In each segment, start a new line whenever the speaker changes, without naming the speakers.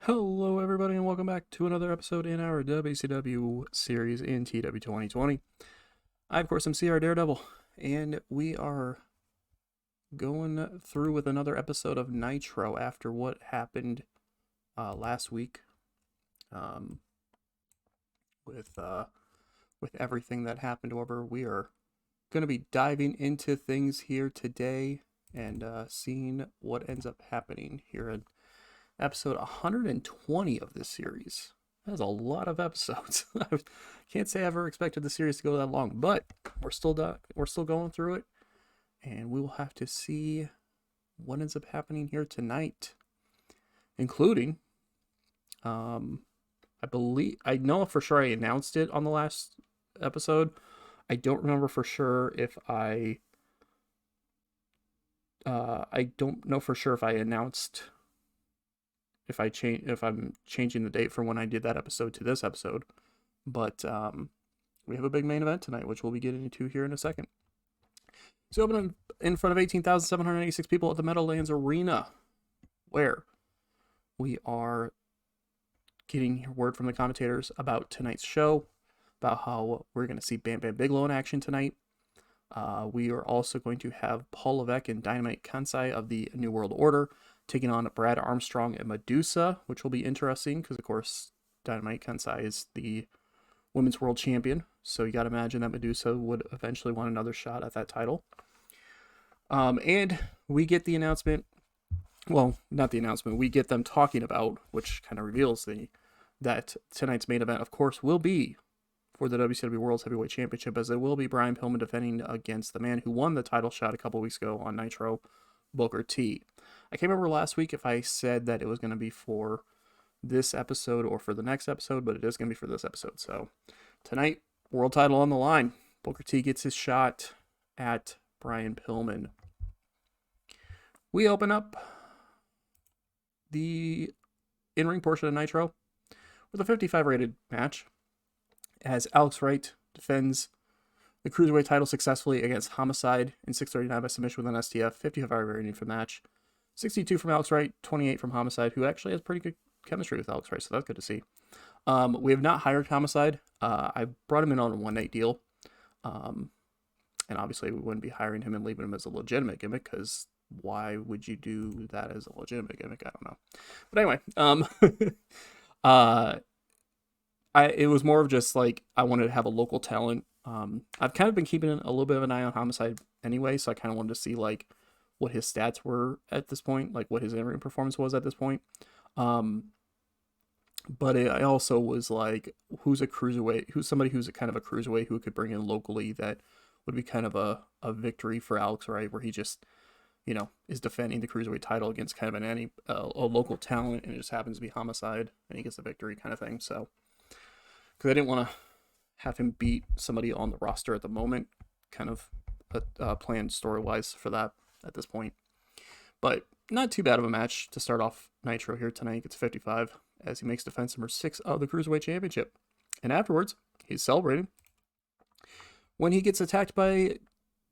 Hello, everybody, and welcome back to another episode in our WCW series in TEW 2020. I, of course, am CR Daredevil, and we are going through with another episode of Nitro after what happened last week um, with everything that happened over. We are going to be diving into things here today and seeing what ends up happening here in episode 120 of this series. That's a lot of episodes. I can't say I ever expected the series to go that long, but we're still going through it, and we will have to see what ends up happening here tonight, including I know for sure I announced it on the last episode. I don't remember for sure if I don't know for sure if I announced if I'm changing the date from when I did that episode to this episode. But we have a big main event tonight, which we'll be getting into here in a second. So opening in front of 18,786 people at the Meadowlands Arena, where we are getting word from the commentators about tonight's show, about how we're going to see Bam Bam Bigelow in action tonight. We are also going to have Paul Levesque and Dynamite Kansai of the New World Order taking on Brad Armstrong and Medusa, which will be interesting because, of course, Dynamite Kansai is the women's world champion. So you got to imagine that Medusa would eventually want another shot at that title. And we get the announcement. Well, not the announcement. We get them talking about, which kind of reveals that tonight's main event, of course, will be for the WCW World's Heavyweight Championship, as it will be Brian Pillman defending against the man who won the title shot a couple weeks ago on Nitro, Booker T. I can't remember last week if I said that it was going to be for this episode or for the next episode, but it is going to be for this episode. So tonight, world title on the line. Booker T gets his shot at Brian Pillman. We open up the in-ring portion of Nitro with a 55 rated match as Alex Wright defends the Cruiserweight title successfully against Homicide in 639 by submission with an STF. 55 rating for the match. 62 from Alex Wright, 28 from Homicide, who actually has pretty good chemistry with Alex Wright, so that's good to see. We have not hired Homicide. I brought him in on a one-night deal. And obviously we wouldn't be hiring him and leaving him as a legitimate gimmick, because why would you do that as a legitimate gimmick? I don't know. But anyway, it was more of just like I wanted to have a local talent. I've kind of been keeping a little bit of an eye on Homicide anyway, so I kind of wanted to see like what his stats were at this point, like what his in-ring performance was at this point. But I also was like, who's somebody who's a kind of a cruiserweight who could bring in locally that would be kind of a victory for Alex Wright, where he just, is defending the cruiserweight title against kind of a local talent, and it just happens to be Homicide, and he gets the victory kind of thing. So, because I didn't want to have him beat somebody on the roster at the moment, kind of planned story-wise for that at this point. But not too bad of a match to start off Nitro here tonight. He gets 55 as he makes defense number 6 of the Cruiserweight Championship. And afterwards, he's celebrating when he gets attacked by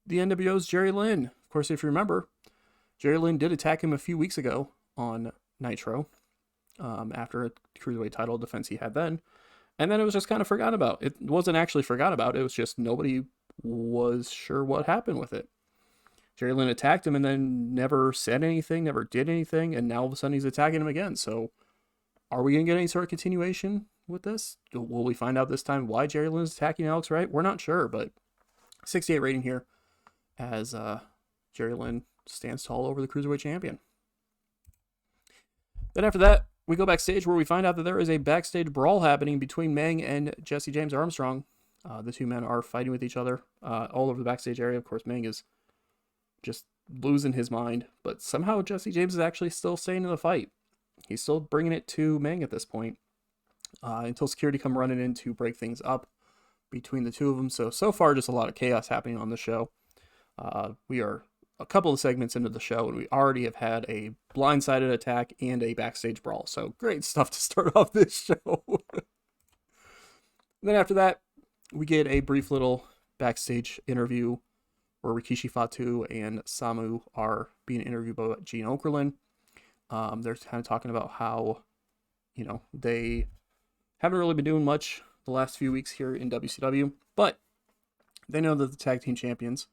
the NWO's Jerry Lynn. Of course, if you remember, Jerry Lynn did attack him a few weeks ago on Nitro after a Cruiserweight title defense he had then. And then it was just kind of forgotten about. It wasn't actually forgot about. It was just nobody was sure what happened with it. Jerry Lynn attacked him and then never said anything, never did anything, and now all of a sudden he's attacking him again. So are we going to get any sort of continuation with this? Will we find out this time why Jerry Lynn is attacking Alex Wright? We're not sure, but 68 rating here as Jerry Lynn stands tall over the Cruiserweight champion. Then after that, we go backstage where we find out that there is a backstage brawl happening between Meng and Jesse James Armstrong. The two men are fighting with each other all over the backstage area. Of course, Meng is just losing his mind, but somehow Jesse James is actually still staying in the fight. He's still bringing it to Meng at this point until security come running in to break things up between the two of them. So far, just a lot of chaos happening on the show. We are a couple of segments into the show, and we already have had a blindsided attack and a backstage brawl. So great stuff to start off this show. Then after that, we get a brief little backstage interview where Rikishi Fatu and Samu are being interviewed by Gene Okerlund. They're kind of talking about how they haven't really been doing much the last few weeks here in WCW, but they know that the tag team champions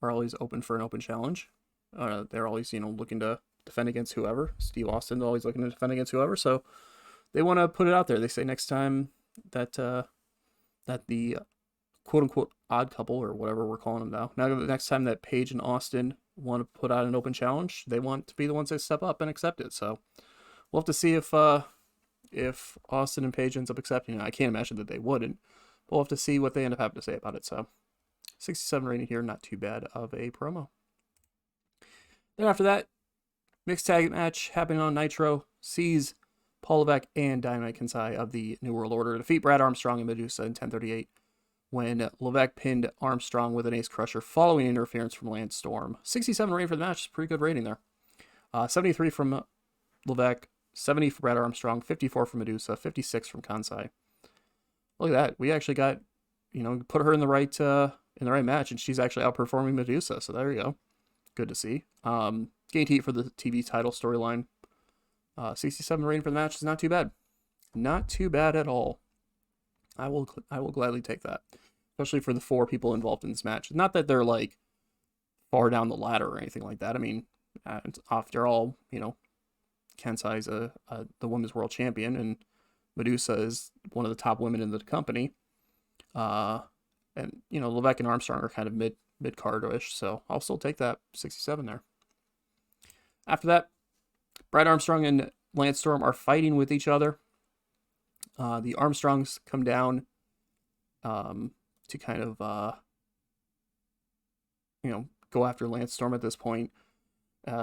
are always open for an open challenge. They're always, looking to defend against whoever. Steve Austin's always looking to defend against whoever, so they want to put it out there. They say next time that that the quote-unquote odd couple, or whatever we're calling them now the next time that Paige and Austin want to put out an open challenge, they want to be the ones that step up and accept it. So we'll have to see if Austin and Paige ends up accepting it. I can't imagine that they wouldn't, but we'll have to see what they end up having to say about it. So 67 rating here, not too bad of a promo. Then after that, mixed tag match happening on Nitro sees Paul Levesque and Dynamite Kansai of the New World Order defeat Brad Armstrong and Medusa in 10:38 when Levesque pinned Armstrong with an ace crusher following interference from Lance Storm. 67 rating for the match, pretty good rating there. 73 from Levesque, 70 for Brad Armstrong, 54 from Medusa, 56 from Kansai. Look at that. We actually got, put her in the right match, and she's actually outperforming Medusa. So there you go. Good to see. Gained heat for the TV title storyline. 67 rating for the match is not too bad. Not too bad at all. I will gladly take that, especially for the 4 people involved in this match. Not that they're like far down the ladder or anything like that. I mean, after all, Kansai is the women's world champion, and Medusa is one of the top women in the company. And Levesque and Armstrong are kind of mid card-ish, so I'll still take that 67 there. After that, Brad Armstrong and Lance Storm are fighting with each other. The Armstrongs come down to kind of go after Lance Storm at this point.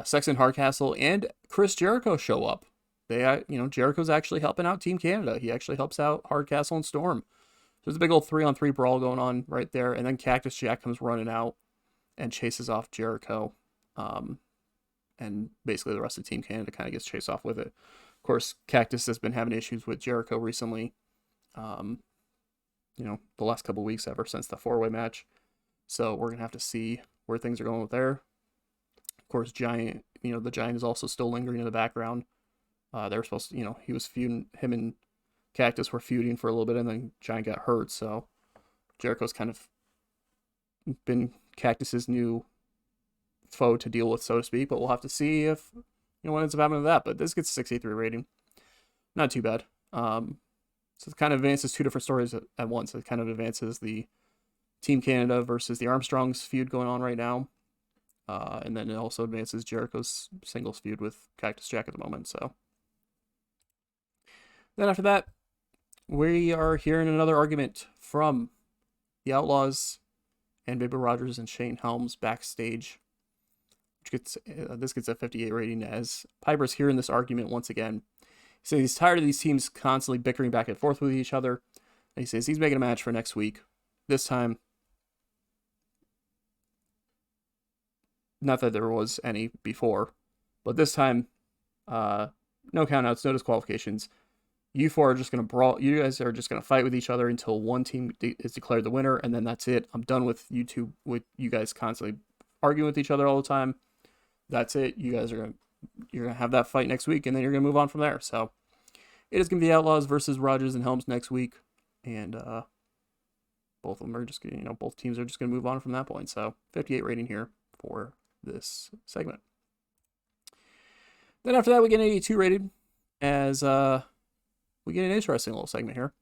Sexton Hardcastle and Chris Jericho show up. They Jericho's actually helping out Team Canada. He actually helps out Hardcastle and Storm. So there's a big old 3-on-3 brawl going on right there, and then Cactus Jack comes running out and chases off Jericho. And basically the rest of Team Canada kind of gets chased off with it. Of course, Cactus has been having issues with Jericho recently. The last couple weeks ever since the 4-way match. So we're going to have to see where things are going with there. Of course, Giant, the Giant is also still lingering in the background. They were supposed to, he was feuding, him and Cactus were feuding for a little bit, and then Giant got hurt. So Jericho's kind of been Cactus's new foe to deal with, so to speak, but we'll have to see if what ends up happening to that. But this gets a 63 rating, not too bad. So it kind of advances 2 different stories at once. It kind of advances the Team Canada versus the Armstrongs feud going on right now, and then it also advances Jericho's singles feud with Cactus Jack at the moment. So then after that, we are hearing another argument from the Outlaws and Baby Rogers and Shane Helms backstage. This gets a 58 rating as Piper's hearing this argument once again. He says he's tired of these teams constantly bickering back and forth with each other. And he says he's making a match for next week. This time, not that there was any before, but this time, no countouts, no disqualifications. You 4 are just going to brawl. You guys are just going to fight with each other until one team is declared the winner, and then that's it. I'm done with you guys constantly arguing with each other all the time. That's it. You guys you're gonna have that fight next week, and then you're gonna move on from there. So it is gonna be the Outlaws versus Rogers and Helms next week, and both of them are just gonna, both teams are just gonna move on from that point. So 58 rating here for this segment. Then after that, we get an 82 rated as we get an interesting little segment here.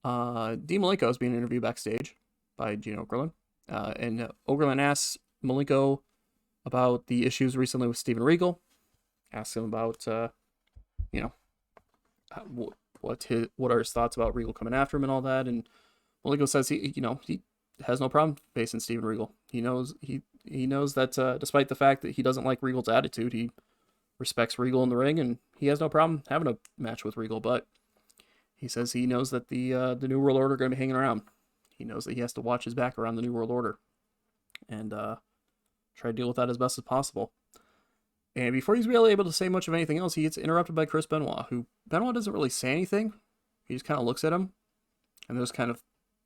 Dean Malenko is being interviewed backstage by Gene Okerlund, and Okerlund asks Malenko about the issues recently with Steven Regal. Asks him about, what are his thoughts about Regal coming after him and all that. And Malenko says he has no problem facing Steven Regal. He knows that despite the fact that he doesn't like Regal's attitude, he respects Regal in the ring, and he has no problem having a match with Regal. But he says he knows that the New World Order are going to be hanging around. He knows that he has to watch his back around the New World Order, and try to deal with that as best as possible. And before he's really able to say much of anything else, he gets interrupted by Chris Benoit, who Benoit doesn't really say anything. He just kind of looks at him and just kind of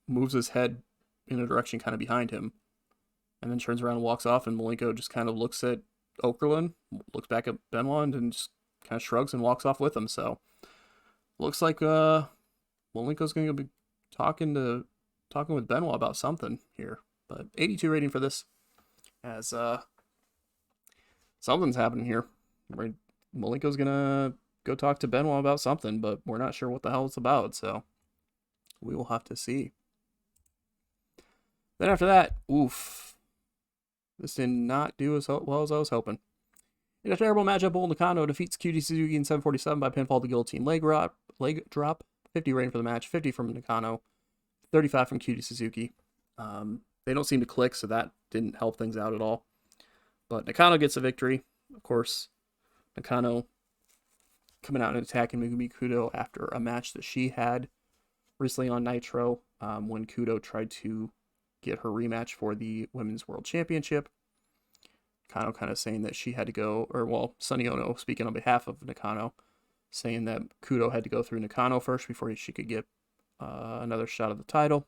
moves his head in a direction kind of behind him, and then turns around and walks off, and Malenko just kind of looks at Okerlund, looks back at Benoit, and just kind of shrugs and walks off with him. So looks like Malenko's going to be talking with Benoit about something here. But 82 rating for this, as something's happening here. Malenko's going to go talk to Benoit about something, but we're not sure what the hell it's about, so we will have to see. Then after that, oof. This did not do as well as I was hoping. In a terrible matchup, Bull Nakano defeats QT Suzuki in 747 by pinfall to guillotine leg drop. 50 rating for the match, 50 from Nakano, 35 from QT Suzuki. They don't seem to click, so that didn't help things out at all. But Nakano gets a victory. Of course, Nakano coming out and attacking Megumi Kudo after a match that she had recently on Nitro when Kudo tried to get her rematch for the Women's World Championship. Nakano kind of saying that she had to go, or well, Sonny Ono speaking on behalf of Nakano, saying that Kudo had to go through Nakano first before she could get another shot at the title.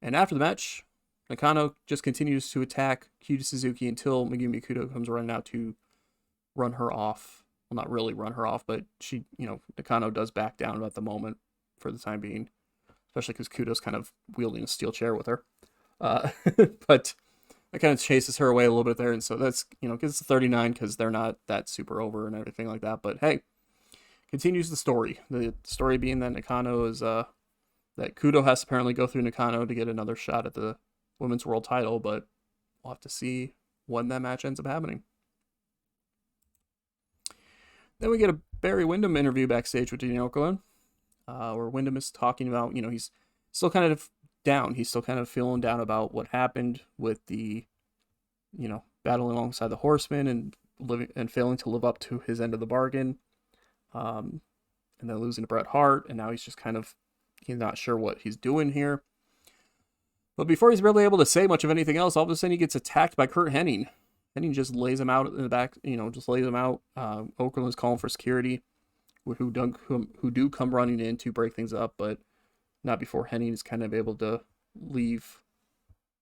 And after the match, Nakano just continues to attack QT Suzuki until Megumi Kudo comes running out to run her off. Well, not really run her off, but she, Nakano does back down at the moment for the time being, especially because Kudo's kind of wielding a steel chair with her. But that kind of chases her away a little bit there, and so that's, gets to 39 because they're not that super over and everything like that. But hey, continues the story. The story being that Nakano is, that Kudo has to apparently go through Nakano to get another shot at the Women's World title, but we'll have to see when that match ends up happening. Then we get a Barry Windham interview backstage with Daniel Okerlund, where Windham is talking about, he's still kind of down. He's still kind of feeling down about what happened with the, battling alongside the Horsemen and failing to live up to his end of the bargain, and then losing to Bret Hart, and now he's just he's not sure what he's doing here. But before he's really able to say much of anything else, all of a sudden he gets attacked by Curt Hennig. Hennig just lays him out in the back, just lays him out. Okerlund's calling for security, who do come running in to break things up, but not before Hennig is kind of able to leave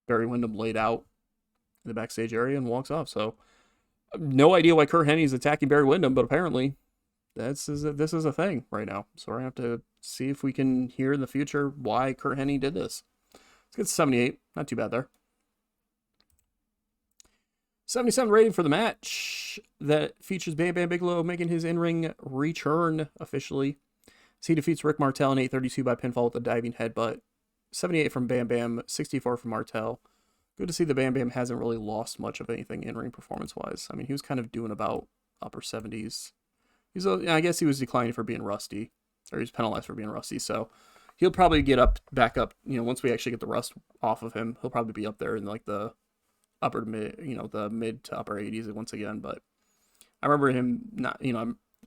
Barry Windham laid out in the backstage area and walks off. So, no idea why Curt Hennig is attacking Barry Windham, but apparently this is a thing right now. So we're going to have to see if we can hear in the future why Curt Hennig did this. Let's get 78. Not too bad there. 77 rating for the match that features Bam Bam Bigelow making his in-ring return officially. So he defeats Rick Martel in 8:32 by pinfall with a diving headbutt. 78 from Bam Bam, 64 from Martel. Good to see that Bam Bam hasn't really lost much of anything in-ring performance-wise. I mean, he was kind of doing about upper 70s. I guess he was declining for being rusty, or he's penalized for being rusty, so he'll probably get back up, once we actually get the rust off of him, he'll probably be up there in like the upper to mid, the mid to upper 80s once again. But I remember him not,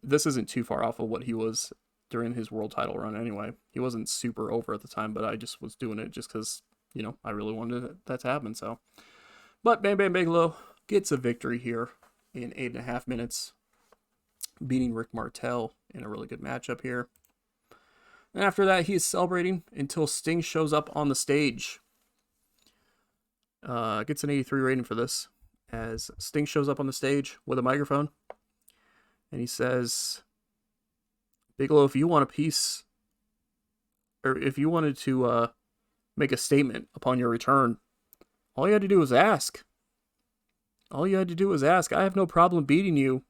this isn't too far off of what he was during his world title run anyway. He wasn't super over at the time, but I just was doing it just because, I really wanted that to happen. So, but Bam Bam Bigelow gets a victory here in 8.5 minutes, beating Rick Martel in a really good matchup here. And after that, he is celebrating until Sting shows up on the stage. Gets an 83 rating for this, as Sting shows up on the stage with a microphone, and he says, Bigelow, if you want a piece, or if you wanted to make a statement upon your return, all you had to do was ask. All you had to do was ask. I have no problem beating you.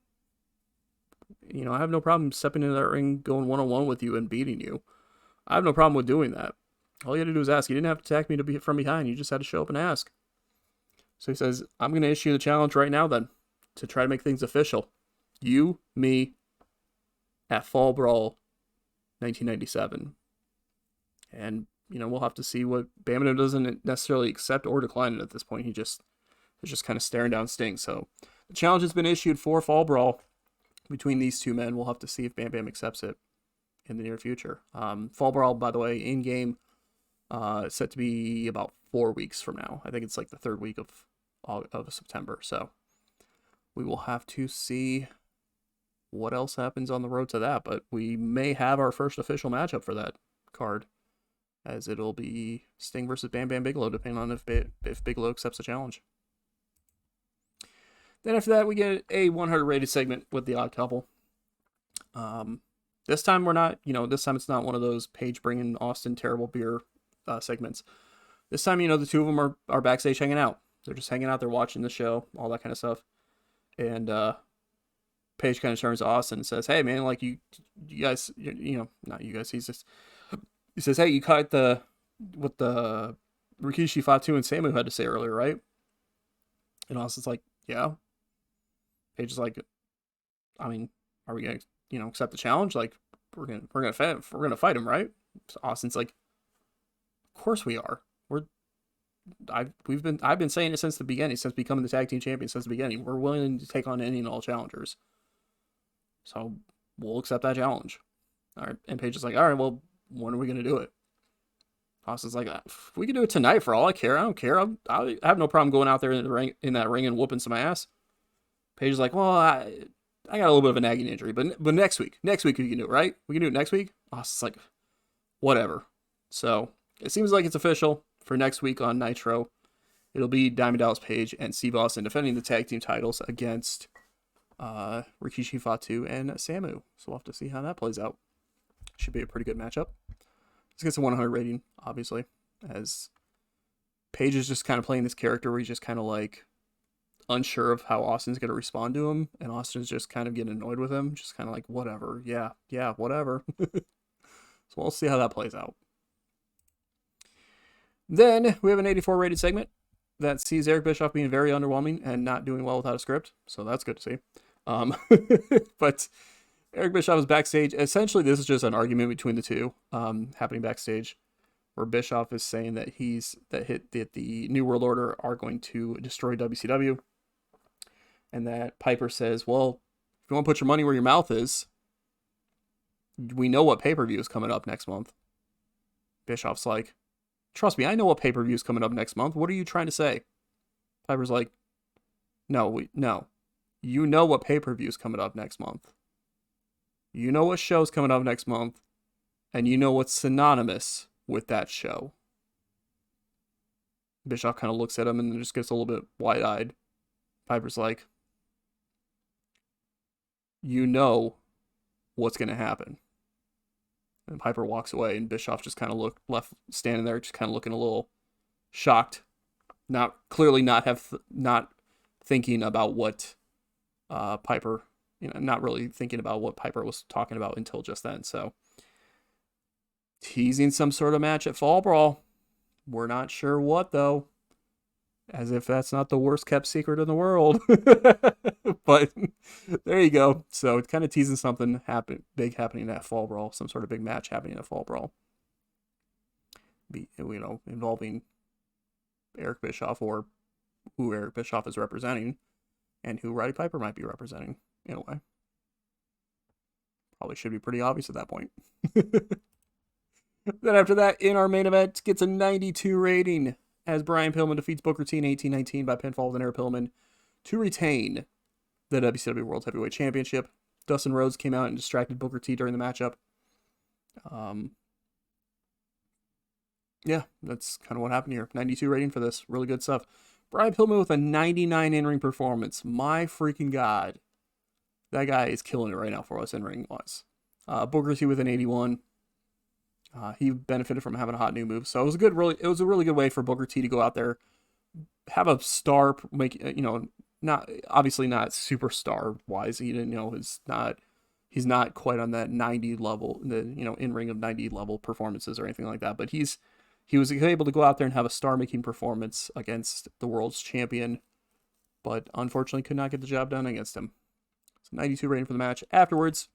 I have no problem stepping into that ring, going one-on-one with you and beating you. I have no problem with doing that. All you had to do was ask. You didn't have to attack me to be from behind. You just had to show up and ask. So he says, I'm going to issue the challenge right now then, to try to make things official. You, me, at Fall Brawl 1997. And, we'll have to see what Bam Bam doesn't necessarily accept or decline it at this point. He is just kind of staring down Sting. So the challenge has been issued for Fall Brawl between these two men. We'll have to see if Bam Bam accepts it in the near future. Fall Brawl, by the way, in-game, set to be about 4 weeks from now. I think it's like the third week of September. So we will have to see what else happens on the road to that. But we may have our first official matchup for that card, as it'll be Sting versus Bam Bam Bigelow, depending on if Bigelow accepts the challenge. Then after that, we get a 100 rated segment with the Odd Couple. This time we're not, this time it's not one of those Paige bringing Austin terrible beer segments. This time, the two of them are backstage hanging out. They're just hanging out. They're watching the show, all that kind of stuff. And Paige kind of turns to Austin and says, "Hey, man, like you guys, not you guys." He says, "Hey, you caught what the Rikishi Fatu and Samu had to say earlier, right?" And Austin's like, "Yeah." Paige is like, "I mean, are we gonna, accept the challenge? Like, we're gonna fight him, right?" So Austin's like, "Of course we are. I've been saying it since the beginning, since becoming the tag team champion since the beginning. We're willing to take on any and all challengers. So we'll accept that challenge." All right. And Paige is like, "All right, well, when are we gonna do it?" Austin's like, "We can do it tonight for all I care. I don't care. I have no problem going out there in that ring and whooping some ass." Paige is like, "Well, I got a little bit of a nagging injury, but next week we can do it, right? We can do it next week." Austin's like, "Whatever." So it seems like it's official for next week on Nitro. It'll be Diamond Dallas Page and Steve Austin defending the tag team titles against Rikishi Fatu and Samu. So we'll have to see how that plays out. Should be a pretty good matchup. This gets a 100 rating, obviously, as Page is just kind of playing this character where he's just kind of like unsure of how Austin's going to respond to him, and Austin's just kind of getting annoyed with him, just kind of like, whatever, yeah, whatever. So we'll see how that plays out. Then we have an 84 rated segment that sees Eric Bischoff being very underwhelming and not doing well without a script, so that's good to see. But Eric Bischoff is backstage. Essentially, this is just an argument between the two happening backstage, where Bischoff is saying that that the New World Order are going to destroy WCW, and that Piper says, "Well, if you want to put your money where your mouth is, we know what pay-per-view is coming up next month." Bischoff's like, "Trust me, I know what pay-per-view is coming up next month. What are you trying to say?" Piper's like, No. You know what pay-per-view is coming up next month. You know what show's coming up next month, and you know what's synonymous with that show." Bischoff kind of looks at him and then just gets a little bit wide-eyed. Piper's like, "You know what's going to happen." And Piper walks away, and Bischoff just kind of left standing there, just kind of looking a little shocked, not thinking about what Piper, not really thinking about what Piper was talking about until just then. So teasing some sort of match at Fall Brawl. We're not sure what though. As if that's not the worst kept secret in the world. But there you go. So it's kind of teasing something big happening at Fall Brawl, some sort of big match happening at Fall Brawl. Involving Eric Bischoff, or who Eric Bischoff is representing, and who Roddy Piper might be representing in a way. Probably should be pretty obvious at that point. Then after that, in our main event, gets a 92 rating as Brian Pillman defeats Booker T in 18-19 by pinfall with an Eric Pillman to retain the WCW World Heavyweight Championship. Dustin Rhodes came out and distracted Booker T during the matchup. Yeah, that's kind of what happened here. 92 rating for this. Really good stuff. Brian Pillman with a 99 in-ring performance. My freaking God. That guy is killing it right now for us in-ring wise. Booker T with an 81. He benefited from having a hot new move. So it was a really good way for Booker T to go out there, have a star, not obviously not superstar wise. He didn't, he's not quite on that 90 level, in-ring of 90 level performances or anything like that. But he was able to go out there and have a star-making performance against the world's champion, but unfortunately could not get the job done against him. So 92 rating for the match. Afterwards,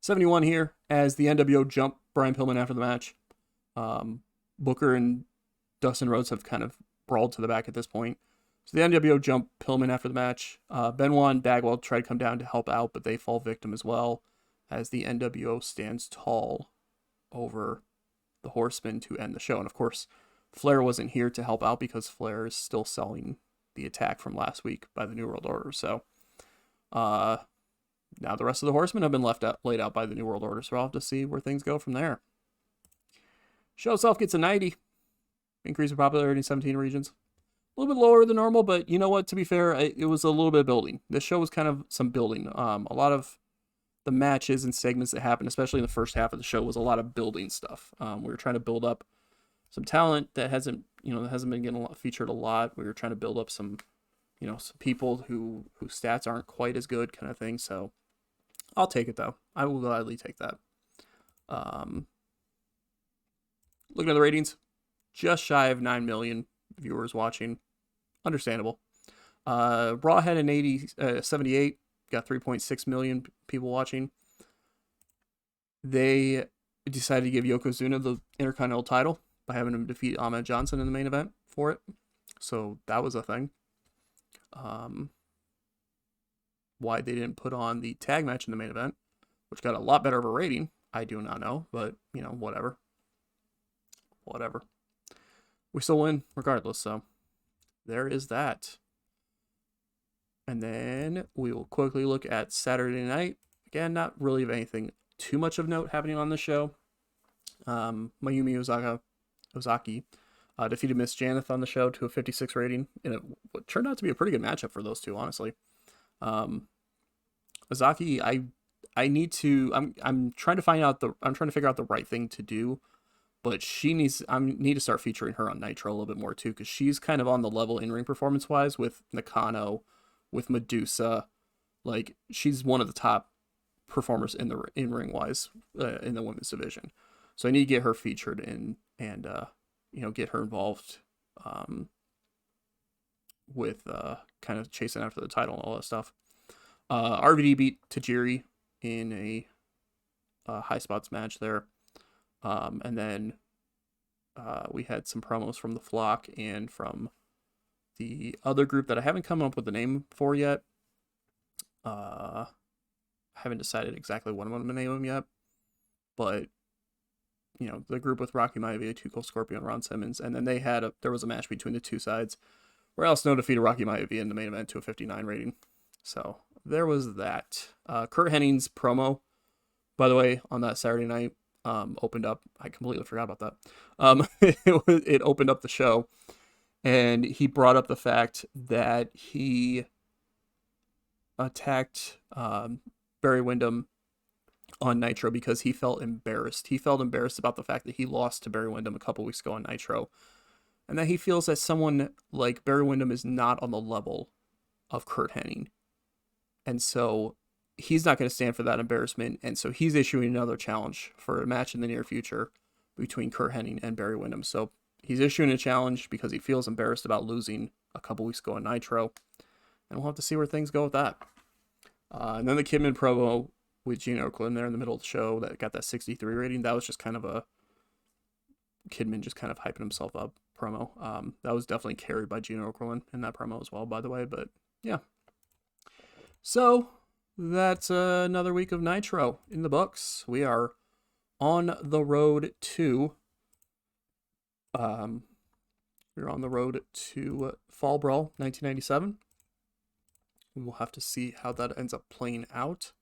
71 here as the NWO jump Brian Pillman after the match. Booker and Dustin Rhodes have kind of brawled to the back at this point. So the NWO jump Pillman after the match. Benoit and Bagwell try to come down to help out, but they fall victim as well as the NWO stands tall over the Horsemen to end the show. And of course, Flair wasn't here to help out because Flair is still selling the attack from last week by the New World Order. So now the rest of the Horsemen have been laid out by the New World Order, so I'll have to see where things go from there. Show itself gets a 90. Increase in popularity in 17 regions. A little bit lower than normal, but you know what? To be fair, it was a little bit of building. This show was kind of some building. A lot of the matches and segments that happened, especially in the first half of the show, was a lot of building stuff. We were trying to build up some talent that hasn't been getting featured a lot. We were trying to build up some people whose stats aren't quite as good, kind of thing. So I'll take it though. I will gladly take that. Looking at the ratings, just shy of 9 million viewers watching. Understandable. Raw had an 78, got 3.6 million people watching. They decided to give Yokozuna the Intercontinental title by having him defeat Ahmed Johnson in the main event for it. So that was a thing. Why they didn't put on the tag match in the main event, which got a lot better of a rating, I do not know, but whatever. We still win regardless, so there is that. And then we will quickly look at Saturday night. Again, not really of anything too much of note happening on the show. Mayumi Ozaki defeated Miss Janeth on the show to a 56 rating, and it turned out to be a pretty good matchup for those two, honestly. Ozaki, I'm trying to figure out the right thing to do, but I need to start featuring her on Nitro a little bit more too, because she's kind of on the level in ring performance wise with Nakano, with Medusa. Like, she's one of the top performers in ring wise in the women's division. So I need to get her featured and get her involved with kind of chasing after the title and all that stuff. RVD beat Tajiri in a high spots match there. And then we had some promos from the Flock and from the other group that I haven't come up with the name for yet. I haven't decided exactly what I'm going to name them yet. But, the group with Rocky Maivia, Tuco Scorpio, and Ron Simmons. And then there was a match between the two sides where Al Snow defeated Rocky Maivia in the main event to a 59 rating. So there was that. Kurt Henning's promo, by the way, on that Saturday night, opened up. I completely forgot about that. It opened up the show, and he brought up the fact that he attacked Barry Windham on Nitro because he felt embarrassed. He felt embarrassed about the fact that he lost to Barry Windham a couple weeks ago on Nitro, and that he feels that someone like Barry Windham is not on the level of Kurt Hennig. And so he's not going to stand for that embarrassment. And so he's issuing another challenge for a match in the near future between Kurt Hennig and Barry Windham. So he's issuing a challenge because he feels embarrassed about losing a couple weeks ago on Nitro. And we'll have to see where things go with that. And then the Kidman promo with Gene Okerlund there in the middle of the show that got that 63 rating. That was just kind of a Kidman just kind of hyping himself up promo. That was definitely carried by Gene Okerlund in that promo as well, by the way. But yeah. So that's another week of Nitro in the books. We are on the road to Fall Brawl 1997. We will have to see how that ends up playing out.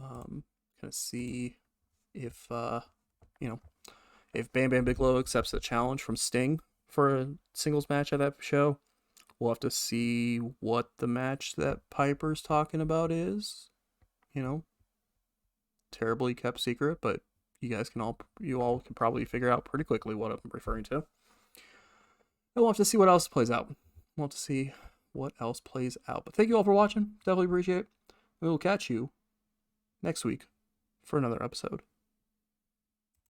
Kind of see if if Bam Bam Bigelow accepts the challenge from Sting for a singles match at that show. We'll have to see what the match that Piper's talking about is. Terribly kept secret, but you all can probably figure out pretty quickly what I'm referring to. And we'll have to see what else plays out. But thank you all for watching. Definitely appreciate it. We will catch you next week for another episode.